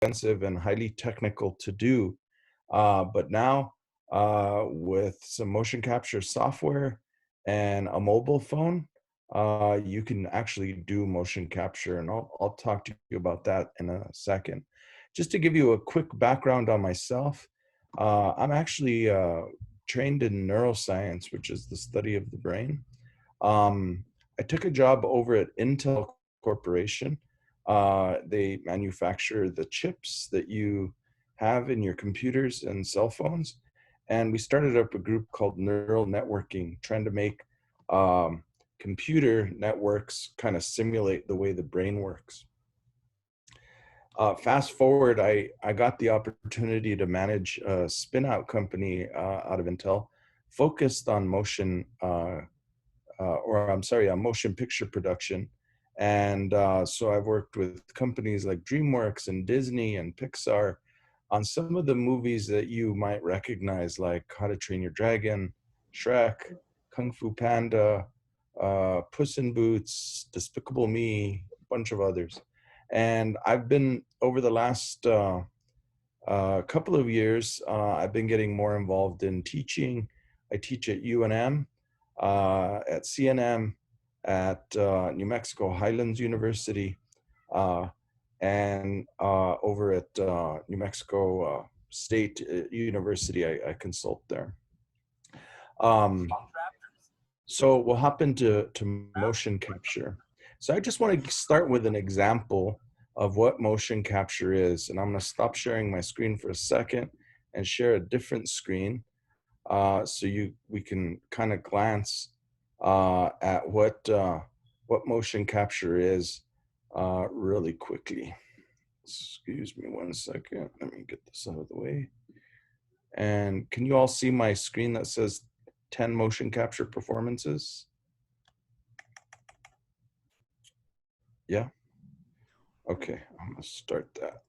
expensive and highly technical to do. But now, with some motion capture software and a mobile phone, you can actually do motion capture, and I'll talk to you about that in a second. Just to give you a quick background on myself, I'm actually trained in neuroscience, which is the study of the brain. I took a job over at Intel Corporation. They manufacture the chips that you have in your computers and cell phones. And we started up a group called Neural Networking, trying to make computer networks kind of simulate the way the brain works. Fast forward, I got the opportunity to manage a spin-out company out of Intel focused on motion, motion picture production. And so I've worked with companies like DreamWorks and Disney and Pixar on some of the movies that you might recognize, like How to Train Your Dragon, Shrek, Kung Fu Panda, Puss in Boots, Despicable Me, a bunch of others. And I've been, over the last couple of years, I've been getting more involved in teaching. I teach at UNM, at CNM, at New Mexico Highlands University, and over at New Mexico State University, I consult there. So we'll hop into motion capture. So I just want to start with an example of what motion capture is. And I'm going to stop sharing my screen for a second and share a different screen so we can kind of glance at what motion capture is really quickly. Excuse me one second. Let me get this out of the way. And can you all see my screen that says 10 motion capture performances? Yeah? Okay, I'm gonna start that.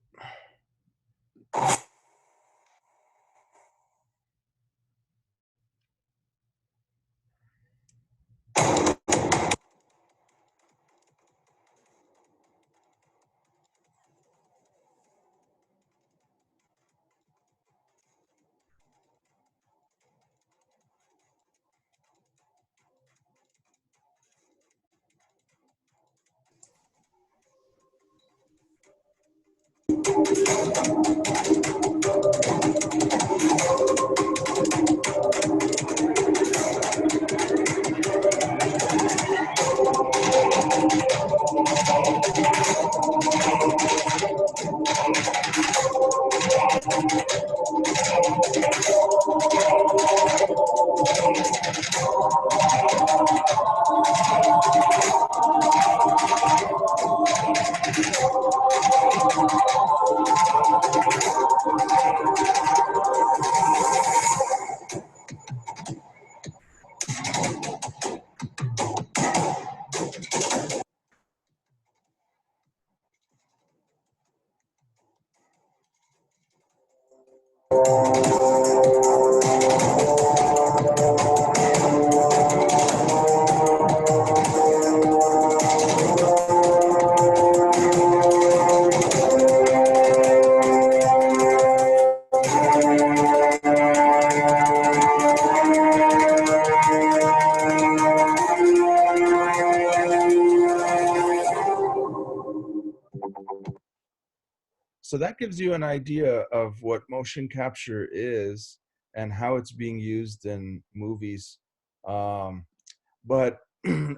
So that gives you an idea of what motion capture is and how it's being used in movies. But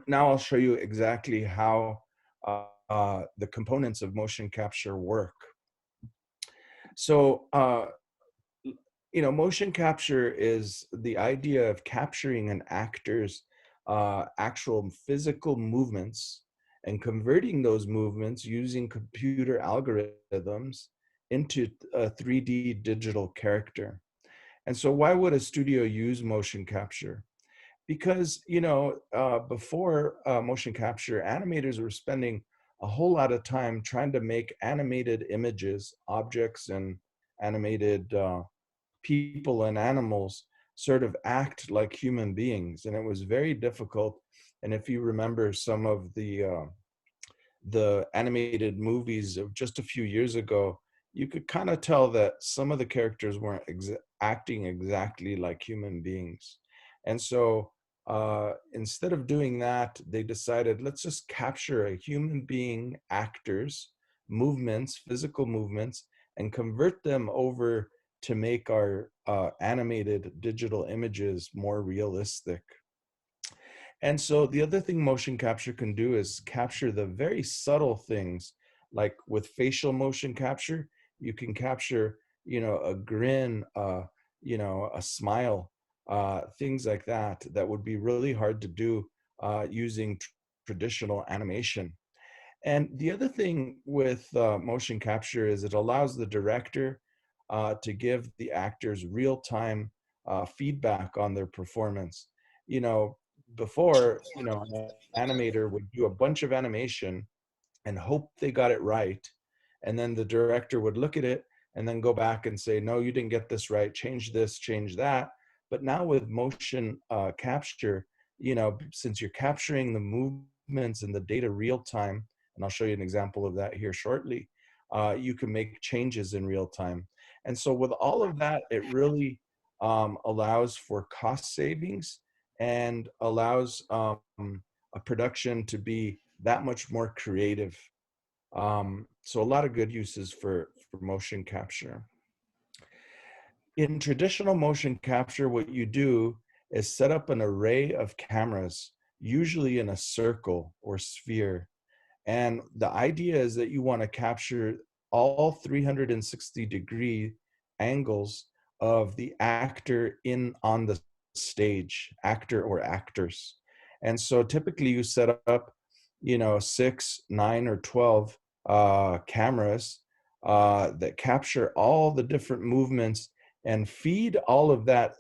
now I'll show you exactly how the components of motion capture work. So, motion capture is the idea of capturing an actor's actual physical movements and converting those movements using computer algorithms into a 3D digital character. And so why would a studio use motion capture? Because, before motion capture, animators were spending a whole lot of time trying to make animated images, objects, and animated people and animals sort of act like human beings. And it was very difficult. And if you remember some of the animated movies of just a few years ago, you could kind of tell that some of the characters weren't acting exactly like human beings. And so instead of doing that, they decided, let's just capture a human being actors, movements, physical movements, and convert them over to make our animated digital images more realistic. And so the other thing motion capture can do is capture the very subtle things, like with facial motion capture, you can capture, a grin, a smile, things like that, that would be really hard to do using traditional animation. And the other thing with motion capture is it allows the director to give the actors real-time feedback on their performance. You know, before, an animator would do a bunch of animation and hope they got it right. And then the director would look at it and then go back and say, no, you didn't get this right, change this, change that. But now with motion capture, since you're capturing the movements and the data real time, and I'll show you an example of that here shortly, you can make changes in real time. And so with all of that, it really allows for cost savings and allows a production to be that much more creative. So a lot of good uses for motion capture. In traditional motion capture, what you do is set up an array of cameras, usually in a circle or sphere. And the idea is that you want to capture all 360-degree angles of the actor on the stage, actor or actors. And so typically you set up, 6, 9, or 12 cameras that capture all the different movements and feed all of that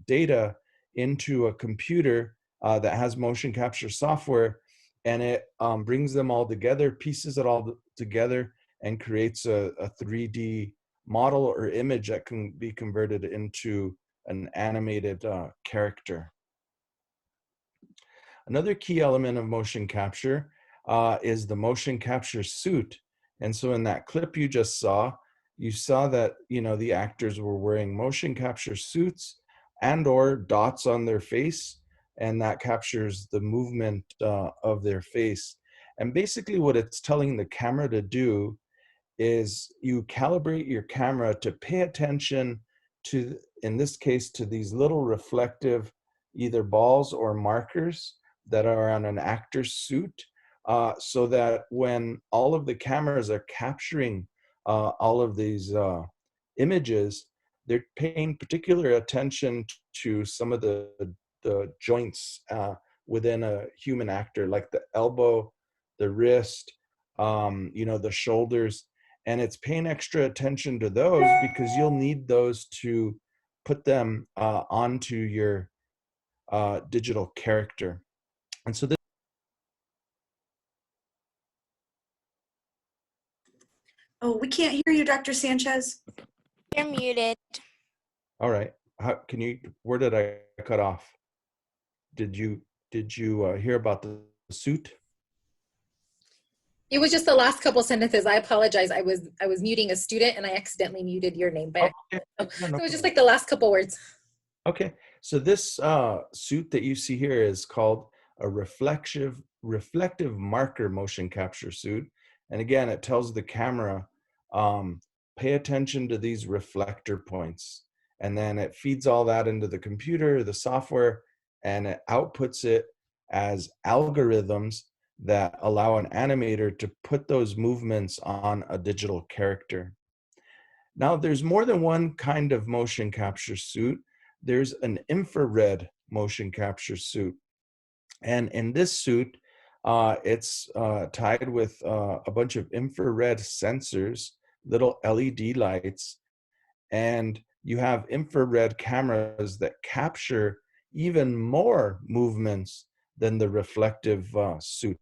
data into a computer that has motion capture software, and it brings them all together, pieces it all together, and creates a 3D model or image that can be converted into an animated character. Another key element of motion capture is the motion capture suit. And so in that clip you just saw, you saw that, the actors were wearing motion capture suits and or dots on their face, and that captures the movement of their face. And basically what it's telling the camera to do is you calibrate your camera to pay attention to, in this case, to these little reflective either balls or markers that are on an actor's suit, so that when all of the cameras are capturing all of these images, they're paying particular attention to some of the joints within a human actor, like the elbow, the wrist, the shoulders, and it's paying extra attention to those because you'll need those to put them onto your digital character. And so this. Oh, we can't hear you, Dr. Sanchez. You're muted. All right. Where did I cut off? Did you hear about the suit? It was just the last couple sentences. I apologize. I was muting a student and I accidentally muted your name. But Okay. so it was just like the last couple words. Okay. So this suit that you see here is called a reflective marker motion capture suit. And again, it tells the camera, pay attention to these reflector points. And then it feeds all that into the computer, the software, and it outputs it as algorithms that allow an animator to put those movements on a digital character. Now, there's more than one kind of motion capture suit. There's an infrared motion capture suit. And in this suit, it's tied with a bunch of infrared sensors, little LED lights, and you have infrared cameras that capture even more movements than the reflective suit.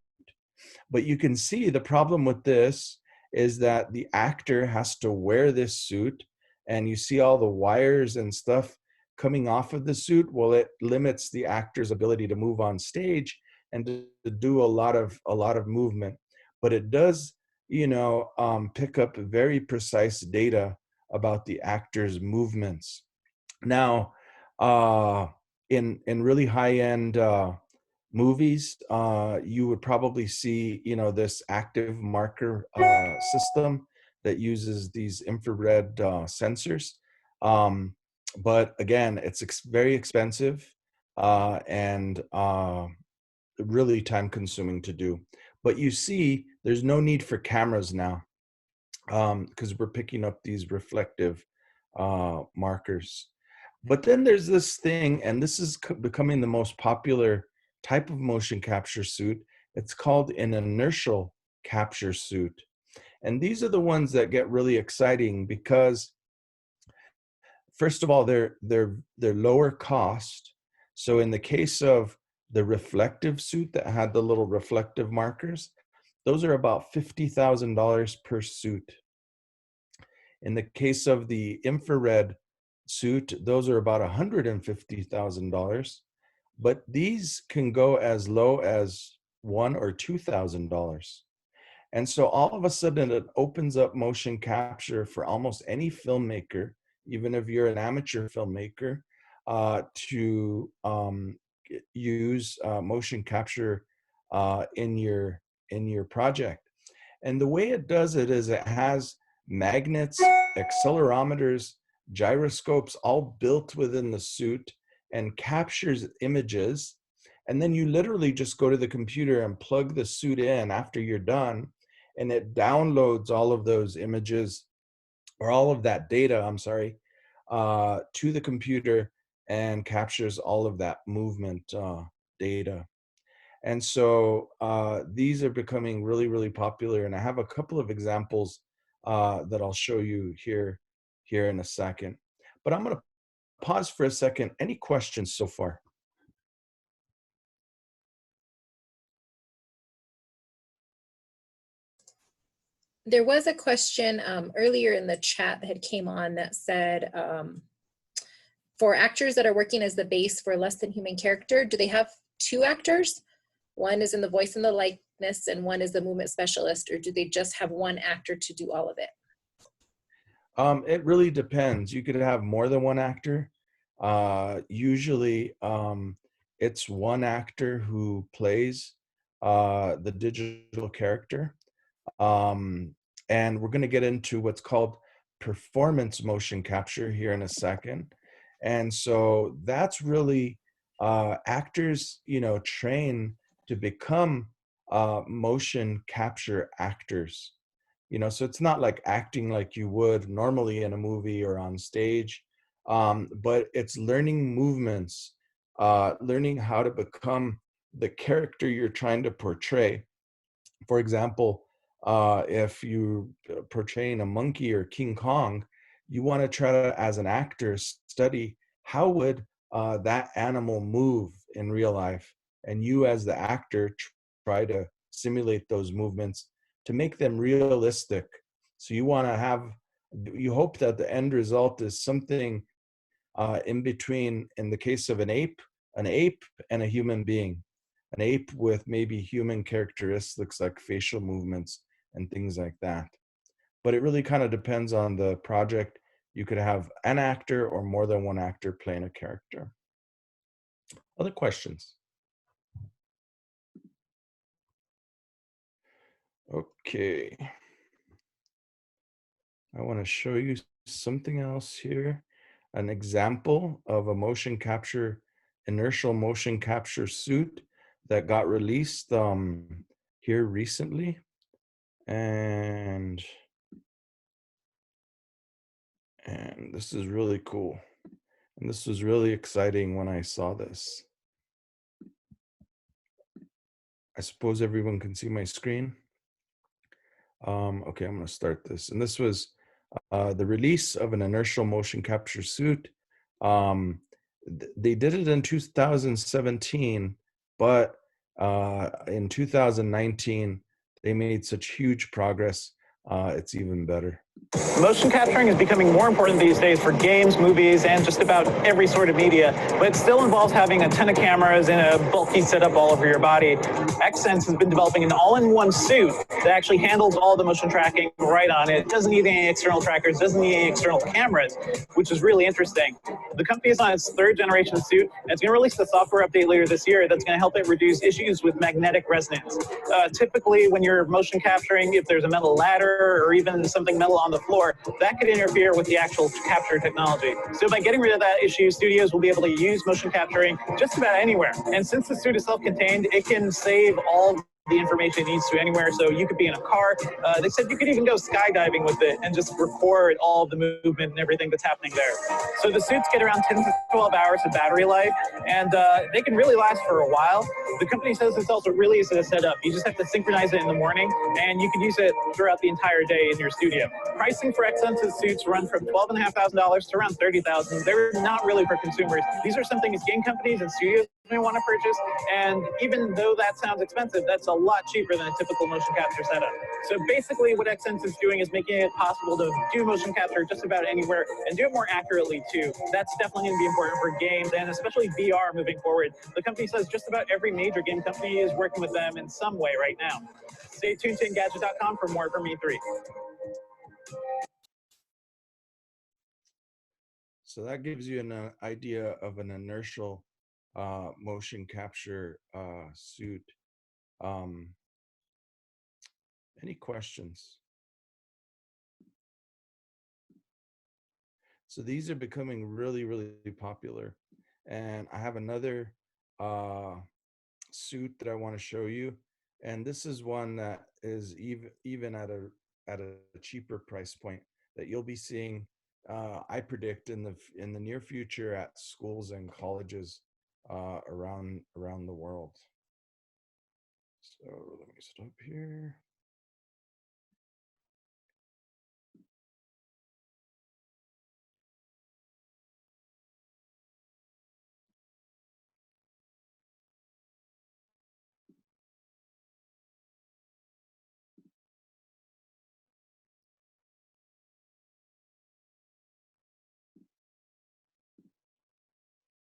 But you can see the problem with this is that the actor has to wear this suit, and you see all the wires and stuff coming off of the suit. Well, it limits the actor's ability to move on stage and to do a lot of movement. But it does pick up very precise data about the actor's movements. Now, in really high-end movies, you would probably see, this active marker system that uses these infrared sensors. But again, it's very expensive and really time consuming to do. But you see, there's no need for cameras now because we're picking up these reflective markers. But then there's this thing, and this is becoming the most popular type of motion capture suit. It's called an inertial capture suit. And these are the ones that get really exciting because, first of all, they're lower cost. So in the case of the reflective suit that had the little reflective markers, those are about $50,000 per suit. In the case of the infrared suit, those are about $150,000, but these can go as low as $1,000 or $2,000. And so all of a sudden it opens up motion capture for almost any filmmaker, even if you're an amateur filmmaker, to use motion capture in your project. And the way it does it is it has magnets, accelerometers, gyroscopes all built within the suit and captures images. And then you literally just go to the computer and plug the suit in after you're done, and it downloads all of those images or all of that data, to the computer and captures all of that movement data. And so these are becoming really, really popular. And I have a couple of examples that I'll show you here in a second. But I'm going to pause for a second. Any questions so far? There was a question earlier in the chat that had came on that said, for actors that are working as the base for a less than human character, do they have two actors? One is in the voice and the likeness, and one is the movement specialist, or do they just have one actor to do all of it? It really depends. You could have more than one actor. Usually, it's one actor who plays the digital character. And we're going to get into what's called performance motion capture here in a second. And so that's really actors, train to become motion capture actors. So it's not like acting like you would normally in a movie or on stage, but it's learning movements, learning how to become the character you're trying to portray. For example, if you portraying a monkey or King Kong, you want to try to, as an actor, study how would that animal move in real life, and you as the actor try to simulate those movements to make them realistic. So you want to you hope that the end result is something in between, in the case of an ape and a human being. An ape with maybe human characteristics like facial movements and things like that. But it really kind of depends on the project. You could have an actor or more than one actor playing a character. Other questions? Okay. I want to show you something else here. An example of a motion capture, inertial motion capture suit that got released here recently. And this is really cool. And this was really exciting when I saw this. I suppose everyone can see my screen. Okay, I'm going to start this. And this was the release of an inertial motion capture suit. They did it in 2017, but in 2019, they made such huge progress. It's even better. Motion capturing is becoming more important these days for games, movies, and just about every sort of media, but it still involves having a ton of cameras and a bulky setup all over your body. Xsense has been developing an all-in-one suit that actually handles all the motion tracking right on it. It doesn't need any external trackers, doesn't need any external cameras, which is really interesting. The company is on its 3rd generation suit, and it's going to release the software update later this year that's going to help it reduce issues with magnetic resonance. Typically, when you're motion capturing, if there's a metal ladder or even something metal on the floor, that could interfere with the actual capture technology. So by getting rid of that issue, studios will be able to use motion capturing just about anywhere. And since the suit is self-contained, it can save all the information it needs to anywhere. So you could be in a car. They said you could even go skydiving with it and just record all the movement and everything that's happening there. So the suits get around 10 to 12 hours of battery life, and they can really last for a while. The company says it's also really easy to set up. You just have to synchronize it in the morning, and you can use it throughout the entire day in your studio. Pricing for Xsense's suits run from $12,500 to around $30,000. They're not really for consumers. These are some things game companies and studios may want to purchase, and even though that sounds expensive, that's a lot cheaper than a typical motion capture setup. So basically what Xsense is doing is making it possible to do motion capture just about anywhere and do it more accurately too. That's definitely going to be important for games and especially VR moving forward. The company says just about every major game company is working with them in some way right now. Stay tuned to Engadget.com for more from E3. So that gives you an idea of an inertial motion capture suit. Any questions? So these are becoming really, really popular. And I have another suit that I want to show you. And this is one that is even at a cheaper price point that you'll be seeing, I predict, in the near future at schools and colleges around the world. So let me stop here.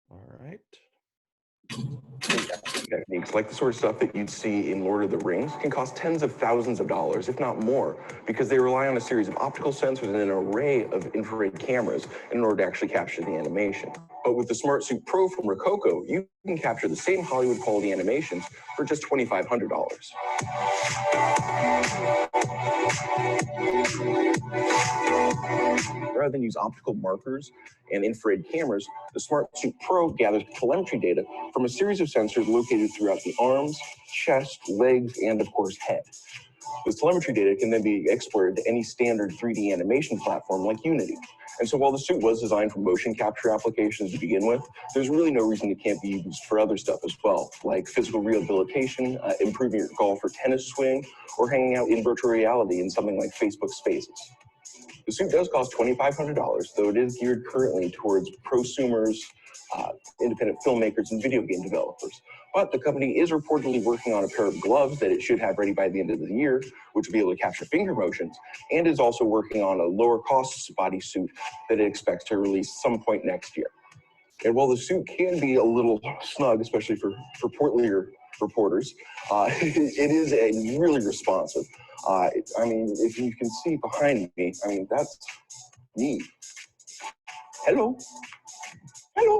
All right. Techniques, like the sort of stuff that you'd see in Lord of the Rings, can cost tens of thousands of dollars, if not more, because they rely on a series of optical sensors and an array of infrared cameras in order to actually capture the animation. But with the Smart Suit Pro from Rococo, you can capture the same Hollywood quality animations for just $2,500. Rather than use optical markers and infrared cameras, the Smart Suit Pro gathers telemetry data from a series of sensors located throughout the arms, chest, legs, and of course head. This telemetry data can then be exported to any standard 3D animation platform like Unity. And so while the suit was designed for motion capture applications to begin with, there's really no reason it can't be used for other stuff as well, like physical rehabilitation, improving your golf or tennis swing, or hanging out in virtual reality in something like Facebook Spaces. The suit does cost $2,500, though it is geared currently towards prosumers, independent filmmakers, and video game developers. But the company is reportedly working on a pair of gloves that it should have ready by the end of the year, which will be able to capture finger motions, and is also working on a lower cost bodysuit that it expects to release some point next year. And while the suit can be a little snug, especially for portlier reporters, it is a really responsive. I mean, if you can see behind me, I mean, that's me. Hello. Hello.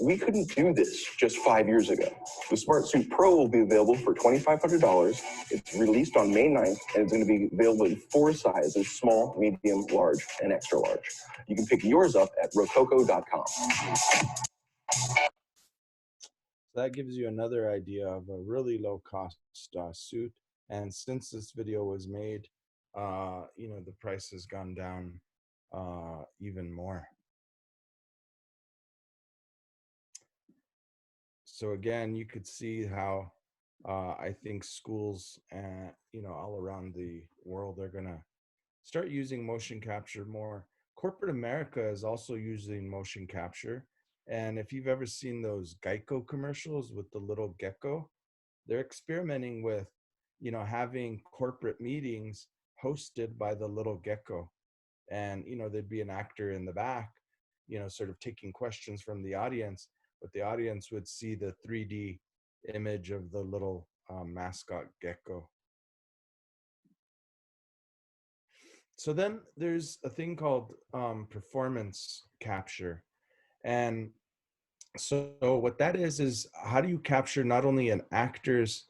We couldn't do this just 5 years ago. The Smart Suit Pro will be available for $2,500. It's released on May 9th, and it's going to be available in 4 sizes: small, medium, large, and extra large. You can pick yours up at rococo.com. So that gives you another idea of a really low cost suit. And since this video was made, you know, the price has gone down even more. So again, you could see how I think schools, you know, all around the world, they're gonna start using motion capture more. Corporate America is also using motion capture. And if you've ever seen those Geico commercials with the little gecko, they're experimenting with, you know, having corporate meetings hosted by the little gecko. And, you know, there'd be an actor in the back, you know, sort of taking questions from the audience, but the audience would see the 3D image of the little mascot gecko. So then there's a thing called performance capture. And so what that is how do you capture not only an actor's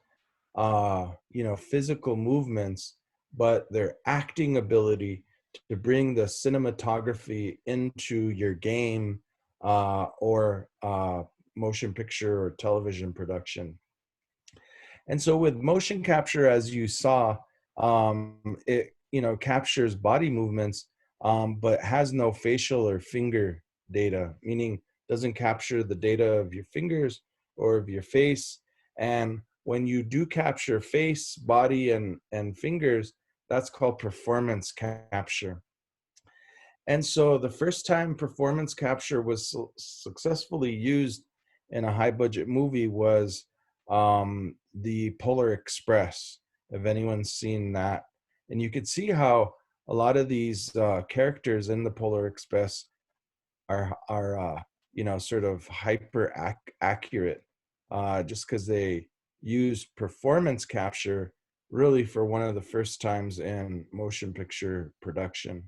physical movements, but their acting ability to bring the cinematography into your game or motion picture or television production. And so with motion capture, as you saw, it captures body movements, but has no facial or finger data, meaning doesn't capture the data of your fingers or of your face. And when you do capture face, body, and fingers, that's called performance capture. And so the first time performance capture was successfully used in a high budget movie was the Polar Express, if anyone's seen that. And you could see how a lot of these characters in the Polar Express are sort of hyper accurate just because they use performance capture really for one of the first times in motion picture production.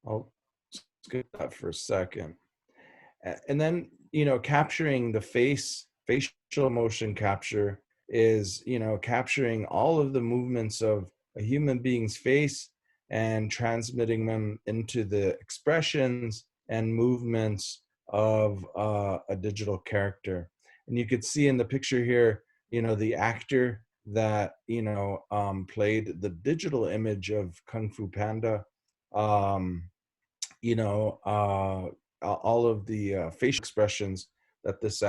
I'll skip that for a second. And then, capturing the facial motion capture is, capturing all of the movements of a human being's face and transmitting them into the expressions and movements of a digital character. And you could see in the picture here, the actor that, played the digital image of Kung Fu Panda, um, all of the facial expressions that this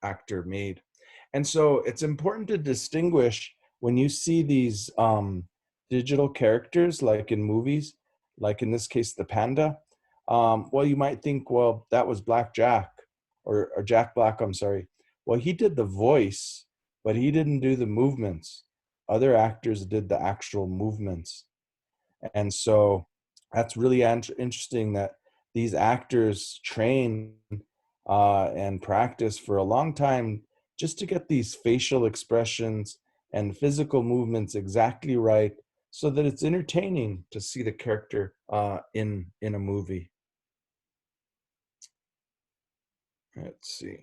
actor made. And so it's important to distinguish when you see these digital characters, like in movies, like in this case, the panda. Well, you might think, well, that was Black Jack or Jack Black, I'm sorry. Well, he did the voice, but he didn't do the movements. Other actors did the actual movements. And so that's really interesting that these actors train and practice for a long time just to get these facial expressions and physical movements exactly right so that it's entertaining to see the character in a movie. Let's see.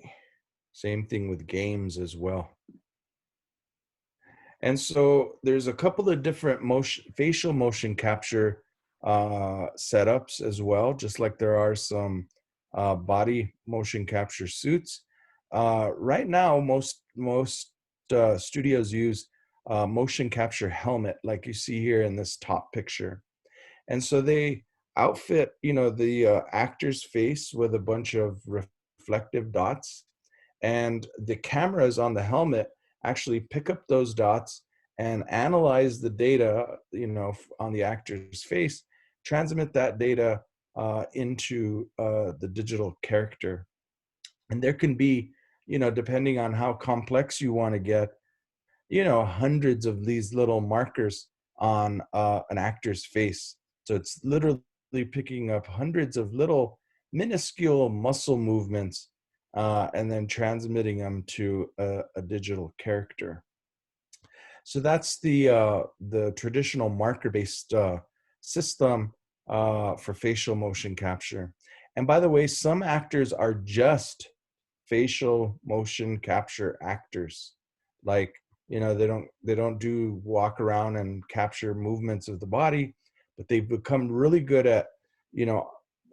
Same thing with games as well. And so there's a couple of different facial motion capture setups as well, just like there are some body motion capture suits. Right now, most studios use motion capture helmet, like you see here in this top picture. And so they outfit, the actor's face with a bunch of reflective dots, and the cameras on the helmet actually pick up those dots and analyze the data, on the actor's face, transmit that data into the digital character. And there can be, depending on how complex you want to get, hundreds of these little markers on an actor's face. So it's literally picking up hundreds of little minuscule muscle movements and then transmitting them to a digital character. So that's the traditional marker-based system for facial motion capture. And by the way, some actors are just facial motion capture actors. Like, they don't do walk around and capture movements of the body, but they've become really good at,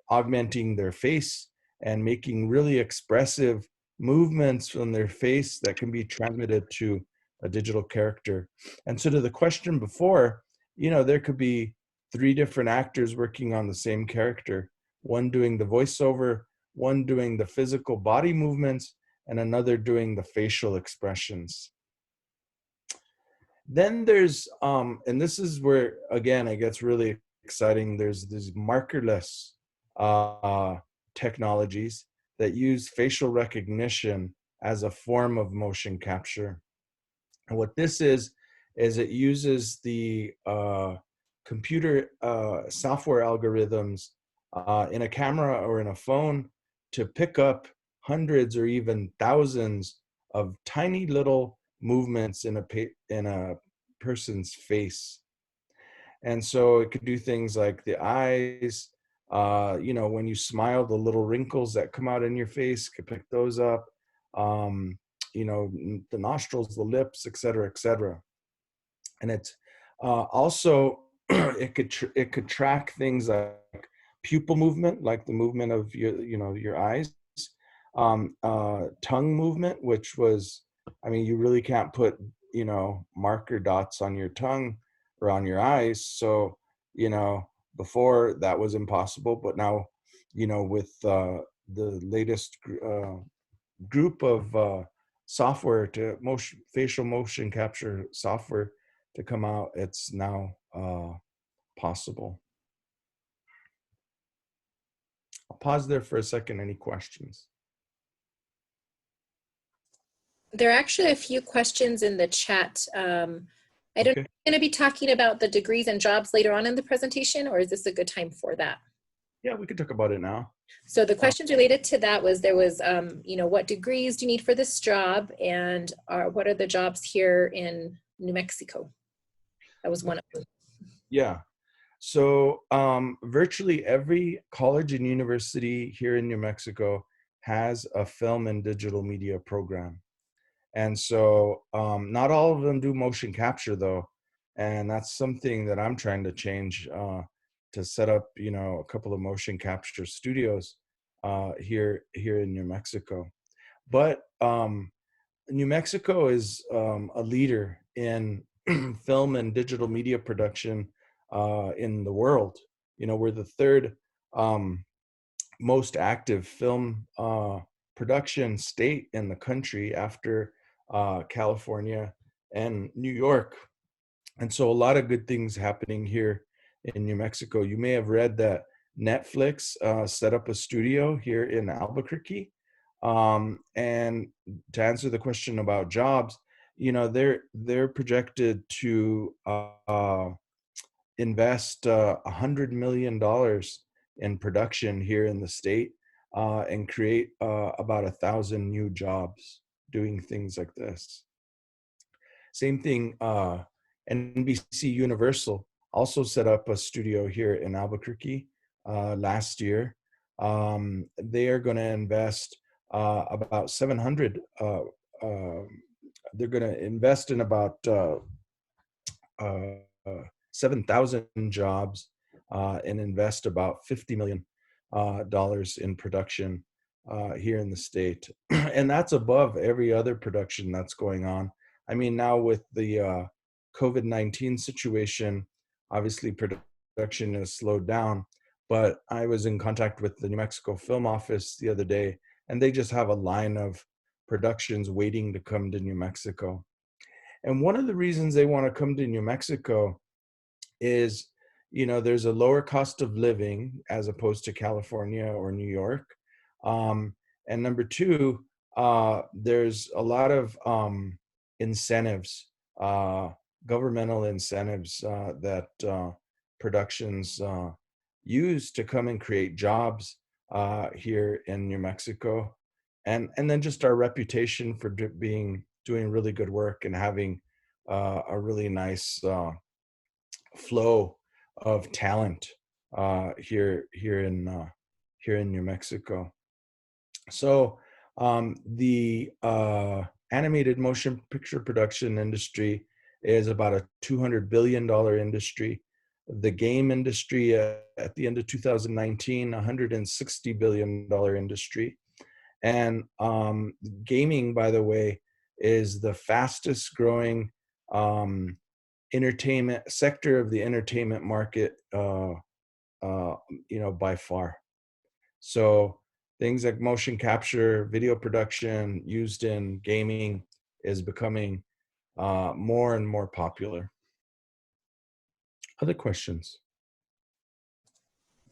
augmenting their face and making really expressive movements from their face that can be transmitted to a digital character. And so to the question before, there could be 3 different actors working on the same character, one doing the voiceover, one doing the physical body movements, and another doing the facial expressions. Then there's, and this is where, again, it gets really exciting. There's these markerless technologies that use facial recognition as a form of motion capture. And what this is it uses the computer software algorithms in a camera or in a phone to pick up hundreds or even thousands of tiny little movements in a person's face. And so it could do things like the eyes, you know, when you smile, the little wrinkles that come out in your face, could pick those up, you know, the nostrils, the lips, et cetera, et cetera. And it's also, it could track things like pupil movement, like the movement of your, you know, your eyes, tongue movement, which was, I mean, you really can't put, you know, marker dots on your tongue or on your eyes. So, you know, before that was impossible, but now, you know, with the latest group of software to facial motion capture software to come out, it's now possible. I'll pause there for a second. Any questions? There are actually a few questions in the chat. I don't know, are you going to be talking about the degrees and jobs later on in the presentation, or is this a good time for that? Yeah, we could talk about it now. So the questions related to that was, there was, you know, what degrees do you need for this job, and what are the jobs here in New Mexico? That was one of them. Yeah. So virtually every college and university here in New Mexico has a film and digital media program. And so not all of them do motion capture though. And that's something that I'm trying to change, to set up, you know, a couple of motion capture studios here in New Mexico. But New Mexico is a leader in film and digital media production in the world. You know, we're the third most active film production state in the country after California and New York. And so a lot of good things happening here in New Mexico. You may have read that Netflix set up a studio here in Albuquerque. And to answer the question about jobs, you know, they're projected to invest $100 million in production here in the state and create about 1,000 new jobs doing things like this. Same thing, NBC Universal also set up a studio here in Albuquerque last year. They are going to invest about 700. They're going to invest in about 7,000 jobs and invest about $50 million in production here in the state. And that's above every other production that's going on. I mean, now with the COVID-19 situation, obviously production has slowed down, but I was in contact with the New Mexico Film Office the other day, and they just have a line of productions waiting to come to New Mexico. And one of the reasons they want to come to New Mexico is, you know, there's a lower cost of living as opposed to California or New York. And number two, there's a lot of incentives, governmental incentives that productions use to come and create jobs here in New Mexico. And then just our reputation for doing really good work and having a really nice flow of talent here in New Mexico. So the animated motion picture production industry is about a $200 billion industry. The game industry at the end of 2019, $160 billion industry. And gaming, by the way, is the fastest growing entertainment sector of the entertainment market, you know, by far. So things like motion capture, video production used in gaming is becoming more and more popular. Other questions?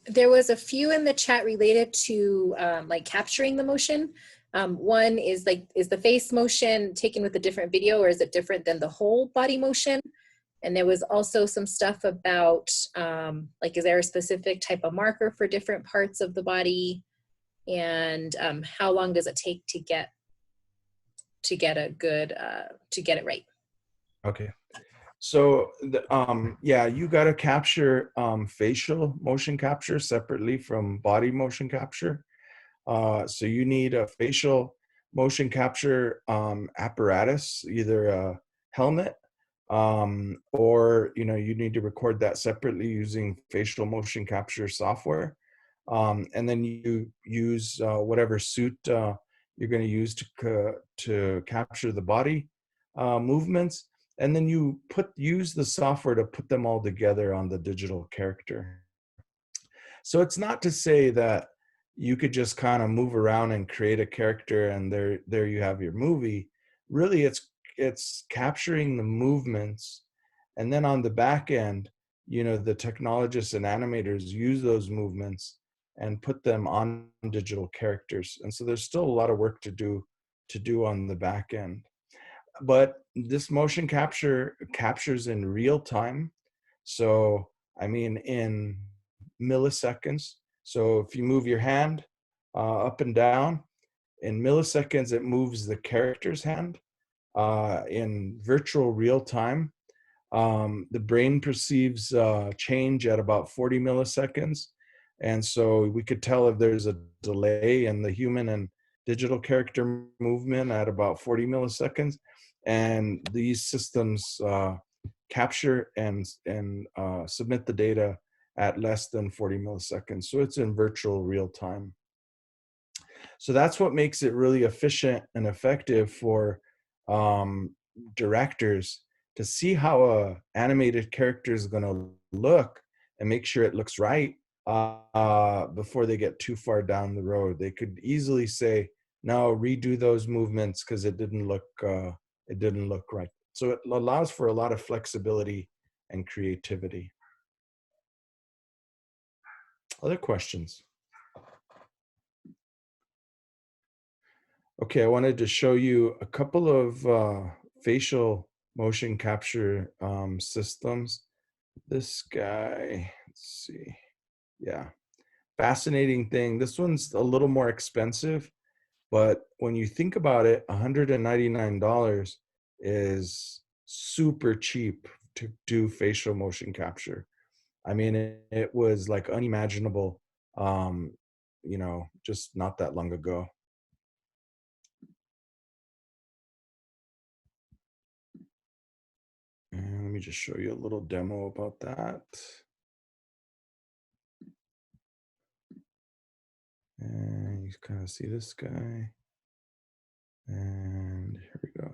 There was a few in the chat related to like capturing the motion. One is like, is the face motion taken with a different video, or is it different than the whole body motion? And there was also some stuff about like, is there a specific type of marker for different parts of the body? And how long does it take to get a good, to get it right? Okay. So yeah, you got to capture facial motion capture separately from body motion capture. So you need a facial motion capture apparatus, either a helmet, or you need to record that separately using facial motion capture software. And then you use whatever suit you're going to use to capture the body movements, and then you use the software to put them all together on the digital character. So it's not to say that you could just kind of move around and create a character and there you have your movie. Really, it's capturing the movements, and then on the back end, the technologists and animators use those movements and put them on digital characters. And so there's still a lot of work to do on the back end. But this motion capture captures in real time. So, I mean, in milliseconds. So if you move your hand up and down, in milliseconds, it moves the character's hand in virtual real time. The brain perceives change at about 40 milliseconds. And so we could tell if there's a delay in the human and digital character movement at about 40 milliseconds. And these systems capture and submit the data at less than 40 milliseconds. So it's in virtual real time. So that's what makes it really efficient and effective for directors to see how a animated character is going to look and make sure it looks right before they get too far down the road. They could easily say, no, redo those movements because it didn't look right. So it allows for a lot of flexibility and creativity. Other questions? Okay, I wanted to show you a couple of facial motion capture systems. This guy, let's see. Yeah, fascinating thing. This one's a little more expensive, but when you think about it, $199 is super cheap to do facial motion capture. I mean, it was like unimaginable, just not that long ago. And let me just show you a little demo about that. And you kind of see this guy. And here we go.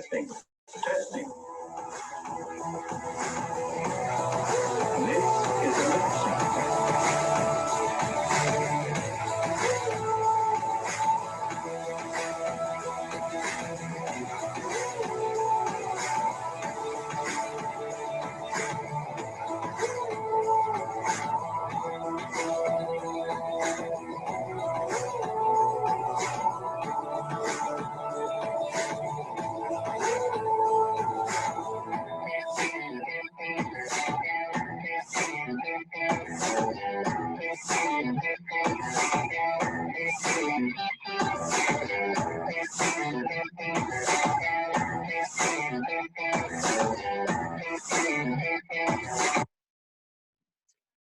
Testing. Testing. This is a MESA.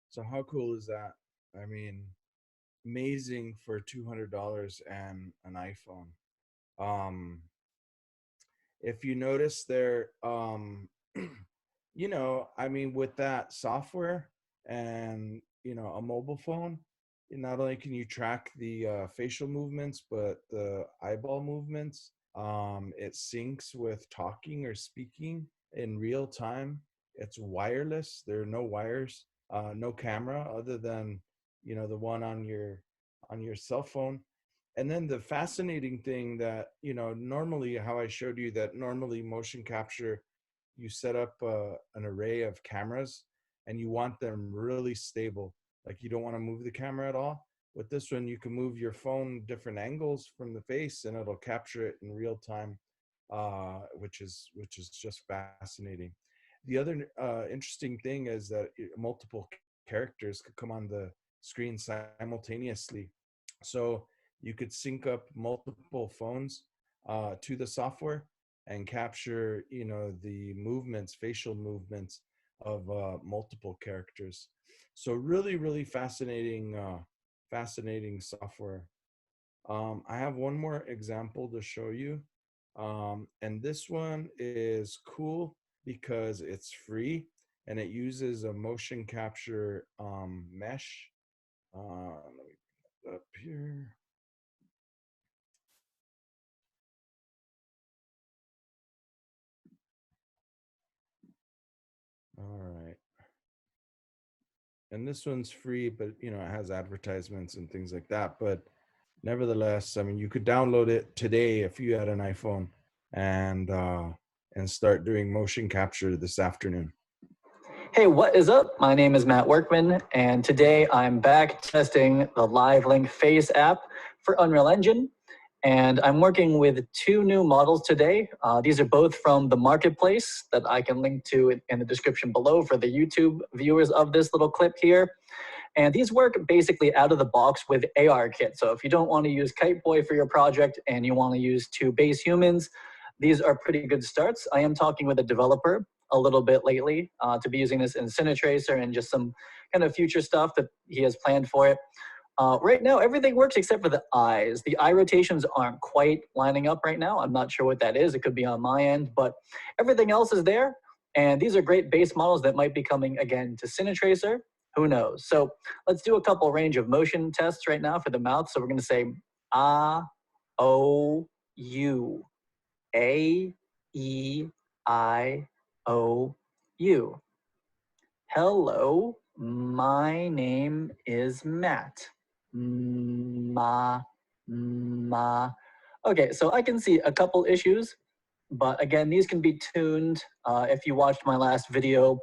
So how cool is that? I mean, amazing for $200 and an iPhone. Um, if you notice there, you know, I mean, with that software and, you know, a mobile phone, not only can you track the facial movements, but the eyeball movements. It syncs with talking or speaking in real time. It's wireless. There are no wires, no camera other than, you know, the one on your cell phone. And then the fascinating thing that, you know, normally how I showed you that normally motion capture, you set up an array of cameras and you want them really stable. Like you don't want to move the camera at all. With this one, you can move your phone different angles from the face and it'll capture it in real time, which is just fascinating. The other interesting thing is that multiple characters could come on the screen simultaneously. So you could sync up multiple phones to the software and capture, you know, the movements, facial movements of multiple characters. So really, really fascinating, fascinating software. I have one more example to show you. And this one is cool because it's free and it uses a motion capture mesh. Let me put it up here. All right. And this one's free, but you know, it has advertisements and things like that. But nevertheless, I mean, you could download it today if you had an iPhone and start doing motion capture this afternoon. Hey, what is up? My name is Matt Workman, and today I'm back testing the Live Link Face app for Unreal Engine. And I'm working with two new models today. These are both from the marketplace that I can link to in the description below for the YouTube viewers of this little clip here. And these work basically out of the box with ARKit. So if you don't want to use Kiteboy for your project and you want to use two base humans, these are pretty good starts. I am talking with a developer a little bit lately to be using this in Cinetracer and just some kind of future stuff that he has planned for it. Right now, everything works except for the eyes. The eye rotations aren't quite lining up right now. I'm not sure what that is. It could be on my end, but everything else is there. And these are great base models that might be coming again to Cinetracer. Who knows? So let's do a couple range of motion tests right now for the mouth. So we're going to say A, O, U, A, E, I, O, U. Hello, my name is Matt. Ma. Okay, so I can see a couple issues, but again, these can be tuned if you watched my last video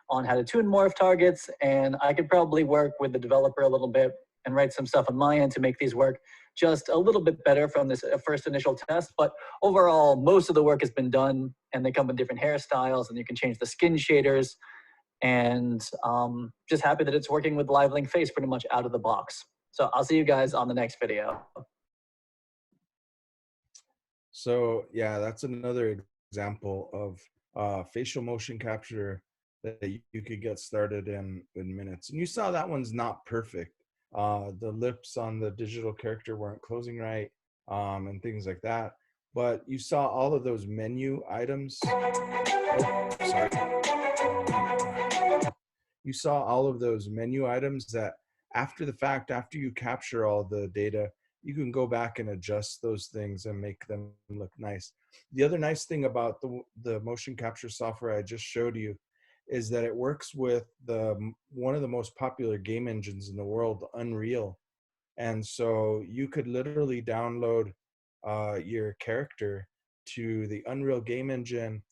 on how to tune morph targets, and I could probably work with the developer a little bit and write some stuff on my end to make these work just a little bit better from this first initial test. But overall, most of the work has been done, and they come in different hairstyles, and you can change the skin shaders. And just happy that it's working with Live Link Face pretty much out of the box. So I'll see you guys on the next video. So yeah, that's another example of facial motion capture that you could get started in minutes. And you saw that one's not perfect. The lips on the digital character weren't closing right, and things like that. But you saw all of those menu items. Oh, sorry. You saw all of those menu items that after the fact, after you capture all the data, you can go back and adjust those things and make them look nice. The other nice thing about the motion capture software I just showed you is that it works with one of the most popular game engines in the world, Unreal. And so you could literally download your character to the Unreal game engine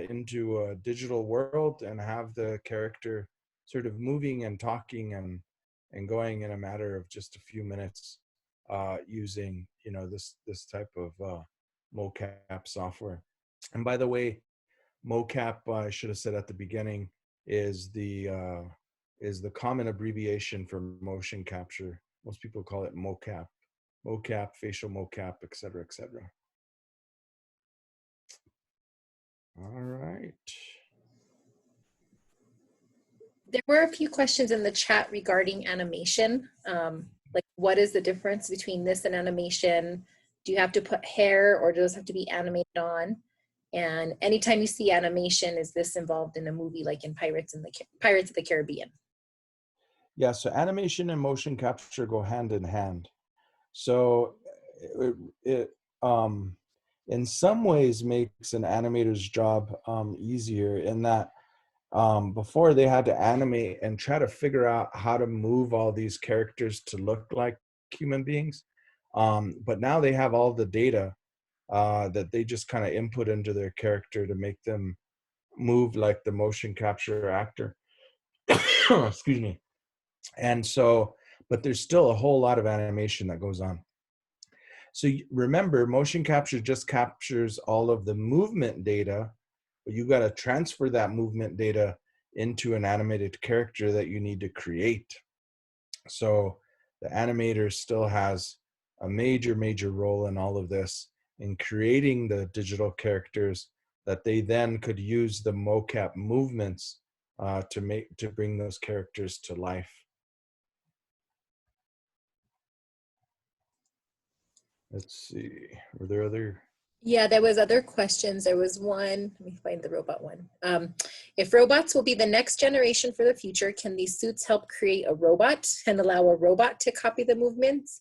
into a digital world and have the character sort of moving and talking and going in a matter of just a few minutes using, you know, this type of MOCAP software. And by the way, MOCAP, I should have said at the beginning, is the common abbreviation for motion capture. Most people call it MOCAP. MOCAP, facial MOCAP, et cetera, et cetera. All right. There were a few questions in the chat regarding animation. Like, what is the difference between this and animation? Do you have to put hair, or does it have to be animated on? And anytime you see animation, is this involved in a movie like in Pirates of the Caribbean? Yeah, so animation and motion capture go hand in hand. So it in some ways makes an animator's job easier in that before they had to animate and try to figure out how to move all these characters to look like human beings. But now they have all the data that they just kind of input into their character to make them move like the motion capture actor. Excuse me. And so, but there's still a whole lot of animation that goes on. So remember, motion capture just captures all of the movement data, but you got to transfer that movement data into an animated character that you need to create. So the animator still has a major role in all of this, in creating the digital characters that they then could use the MOCAP movements to bring those characters to life. Let's see, were there other? Yeah, there was other questions. There was one, let me find the robot one. If robots will be the next generation for the future, can these suits help create a robot and allow a robot to copy the movements?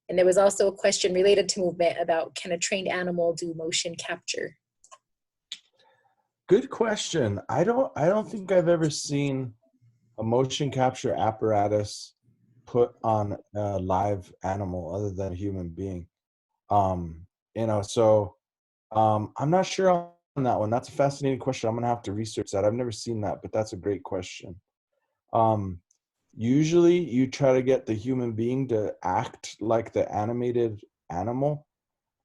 And there was also a question related to movement about, can a trained animal do motion capture? Good question. I don't think I've ever seen a motion capture apparatus put on a live animal other than a human being. You know, so I'm not sure on that one. That's a fascinating question. I'm gonna have to research that. I've never seen that, but that's a great question. Usually you try to get the human being to act like the animated animal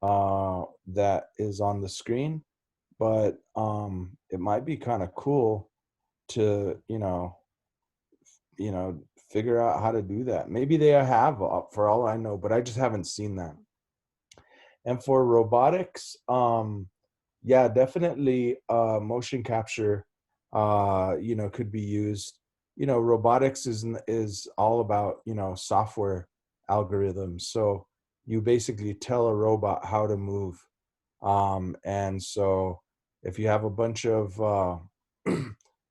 that is on the screen, but it might be kind of cool to, you know, figure out how to do that. Maybe they have, for all I know, but I just haven't seen that. And for robotics, yeah, definitely motion capture, you know, could be used. You know, robotics is all about, you know, software algorithms. So you basically tell a robot how to move. And so if you have a bunch of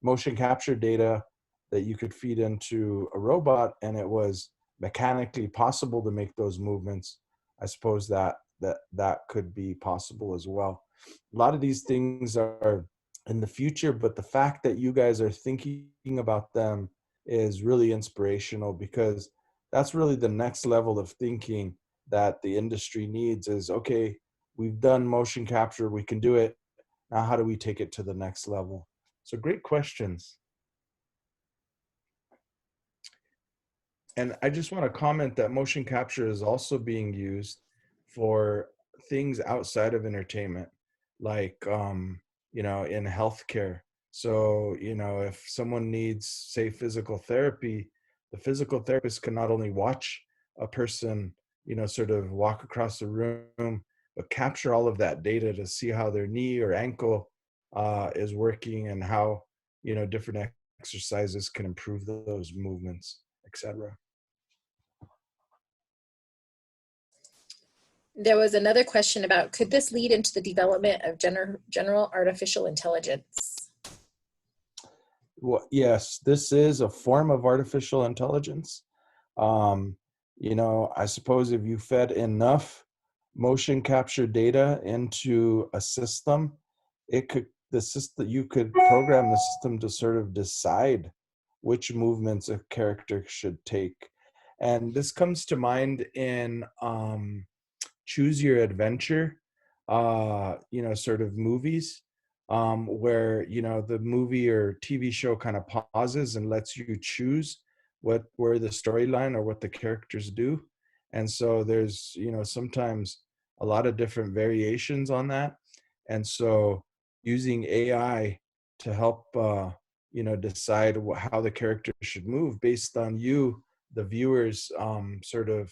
motion capture data that you could feed into a robot and it was mechanically possible to make those movements, I suppose that could be possible as well. A lot of these things are in the future, but the fact that you guys are thinking about them is really inspirational, because that's really the next level of thinking that the industry needs is, okay, we've done motion capture, we can do it. Now, how do we take it to the next level? So great questions. And I just want to comment that motion capture is also being used for things outside of entertainment, like, you know, in healthcare. So, you know, if someone needs, say, physical therapy, the physical therapist can not only watch a person, you know, sort of walk across the room, but capture all of that data to see how their knee or ankle is working and how, you know, different exercises can improve those movements, etc. There was another question about, could this lead into the development of general artificial intelligence? Well, yes, this is a form of artificial intelligence. you know, I suppose if you fed enough motion capture data into a system, it could, the system, you could program the system to sort of decide which movements a character should take. And this comes to mind in choose your adventure, you know, sort of movies, where, you know, the movie or TV show kind of pauses and lets you choose where the storyline or what the characters do. And so there's, you know, sometimes a lot of different variations on that. And so using AI to help, you know, decide how the character should move based on you, the viewer's sort of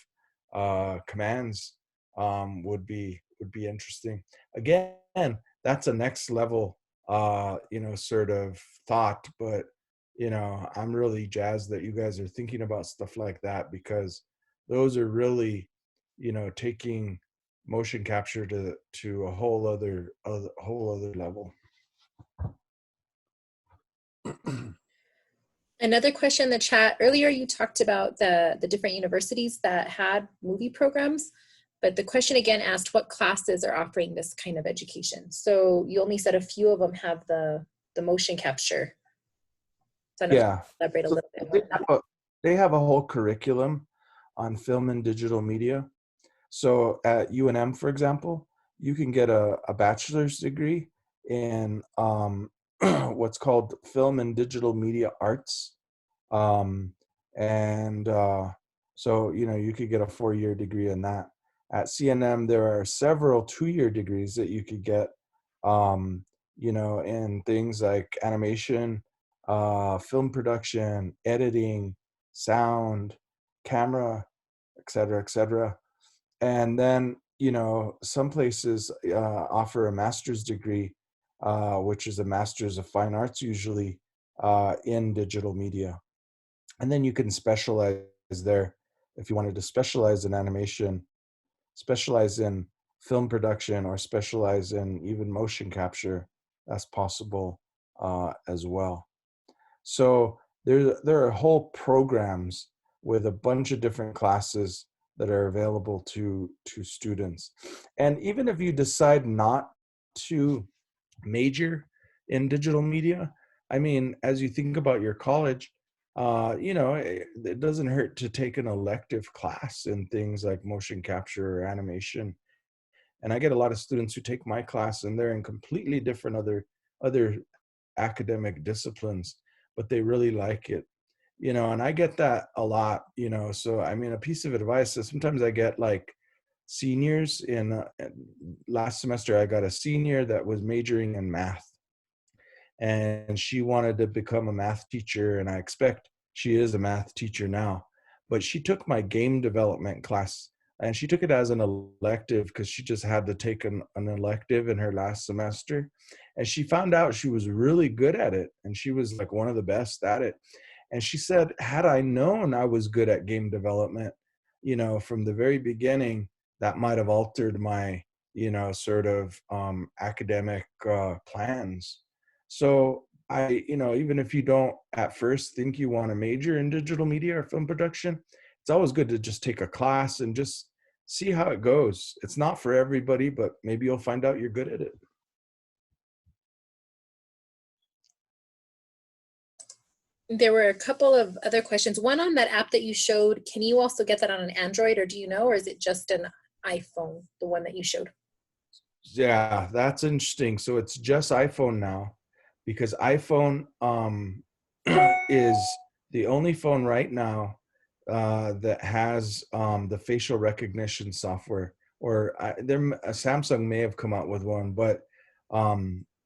commands, would be interesting. Again, that's a next level, you know, sort of thought, but you know, I'm really jazzed that you guys are thinking about stuff like that, because those are really, you know, taking motion capture to a whole other level. Another question in the chat, earlier you talked about the different universities that had movie programs, but the question again asked what classes are offering this kind of education. So you only said a few of them have the motion capture. So I don't know if you Yeah. can elaborate a So little bit more. they have a whole curriculum on film and digital media. So at UNM, for example, you can get a bachelor's degree in what's called film and digital media arts. Um, and so, you know, you could get a 4-year degree in that. At CNM, there are several 2-year degrees that you could get, you know, in things like animation, film production, editing, sound, camera, et cetera, et cetera. And then, you know, some places offer a master's degree, which is a master's of fine arts, usually in digital media. And then you can specialize there if you wanted to specialize in animation, specialize in film production, or specialize in even motion capture. That's possible as well. So there are whole programs with a bunch of different classes that are available to students. And even if you decide not to major in digital media, I mean, as you think about your college, you know, it doesn't hurt to take an elective class in things like motion capture or animation. And I get a lot of students who take my class and they're in completely different other academic disciplines, but they really like it, you know. And I get that a lot, you know. So I mean, a piece of advice is sometimes I get like seniors in last semester I got a senior that was majoring in math, and she wanted to become a math teacher, and I expect she is a math teacher now. But she took my game development class, and she took it as an elective because she just had to take an elective in her last semester. And she found out she was really good at it, and she was like one of the best at it. And she said, had I known I was good at game development, you know, from the very beginning, that might have altered my, you know, sort of academic plans. So I, you know, even if you don't at first think you want to major in digital media or film production, it's always good to just take a class and just see how it goes. It's not for everybody, but maybe you'll find out you're good at it. There were a couple of other questions. One on that app that you showed, can you also get that on an Android, or do you know, or is it just an iPhone, the one that you showed? Yeah, that's interesting. So it's just iPhone now, because iPhone is the only phone right now that has the facial recognition software. Or Samsung may have come out with one, but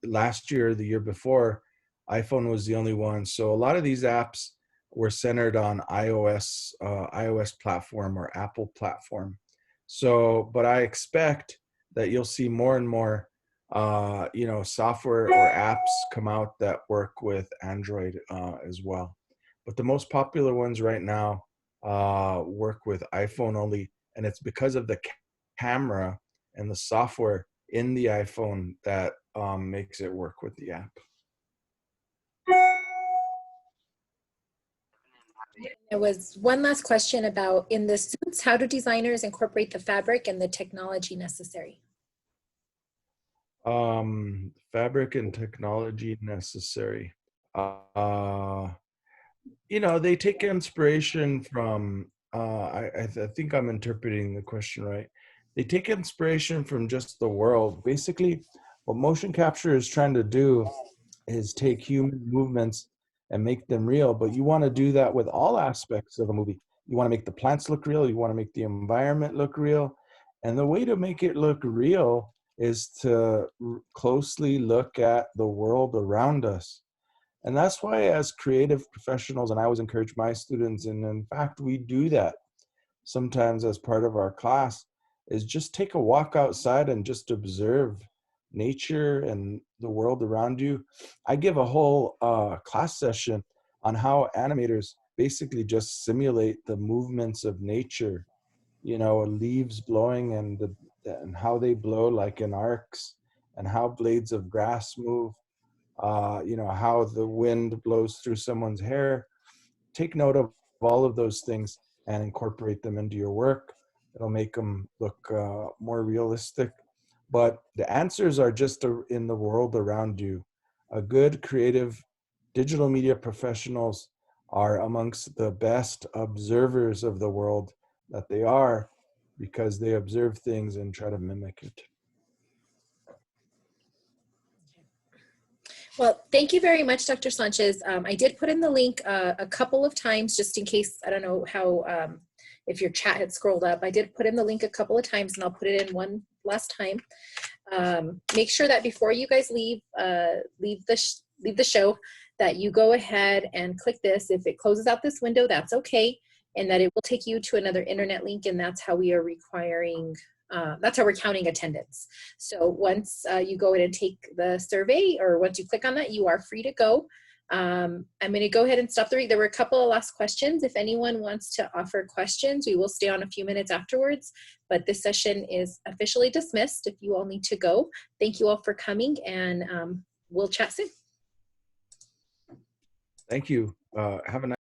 last year, the year before, iPhone was the only one. So a lot of these apps were centered on iOS platform or Apple platform. So, but I expect that you'll see more and more, you know, software or apps come out that work with Android as well. But the most popular ones right now work with iPhone only, and it's because of the camera and the software in the iPhone that makes it work with the app. There was one last question about in the suits, how do designers incorporate the fabric and the technology necessary? Fabric and technology necessary. You know, they take inspiration from, I think I'm interpreting the question right. They take inspiration from just the world. Basically, what motion capture is trying to do is take human movements and make them real, but you want to do that with all aspects of a movie. You want to make the plants look real, you want to make the environment look real. And the way to make it look real is to closely look at the world around us. And that's why, as creative professionals, and I always encourage my students, and in fact, we do that sometimes as part of our class, is just take a walk outside and just observe nature and the world around you. I give a whole class session on how animators basically just simulate the movements of nature, you know, leaves blowing and how they blow like in arcs, and how blades of grass move, you know, how the wind blows through someone's hair. Take note of all of those things and incorporate them into your work. It'll make them look more realistic. But the answers are just in the world around you. A good creative digital media professionals are amongst the best observers of the world that they are, because they observe things and try to mimic it. Well, thank you very much, Dr. Sanchez. I did put in the link a couple of times, just in case, I don't know how, if your chat had scrolled up. I did put in the link a couple of times, and I'll put it in one last time. Make sure that before you guys leave the show, that you go ahead and click this. If it closes out this window, that's okay, and that it will take you to another internet link, and that's how we are requiring, that's how we're counting attendance. So once you go in and take the survey, or once you click on that, you are free to go. I'm going to go ahead and stop the read. There were a couple of last questions. If anyone wants to offer questions, we will stay on a few minutes afterwards, but this session is officially dismissed if you all need to go. Thank you all for coming, and we'll chat soon. Thank you. Have a nice